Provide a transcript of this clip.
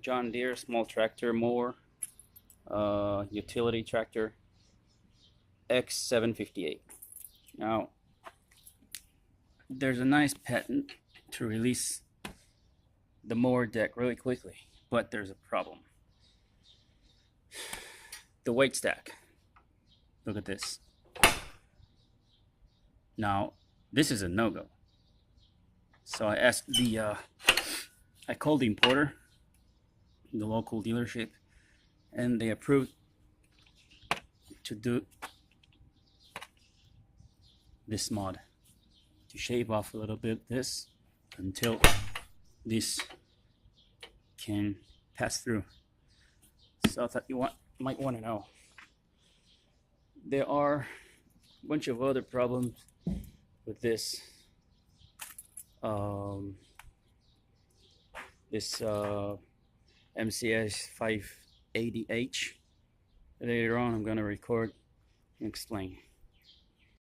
John Deere small tractor mower, utility tractor, X758. Now, there's a nice patent to release the mower deck really quickly, but there's a problem. The weight stack. Look at this. Now, this is a no-go. So I asked I called the importer, the local dealership, and they approved to do this mod, to shave off a little bit this until this can pass through. So I thought you might want to know. There are a bunch of other problems with this MCS 580H. Later on I'm going to record and explain.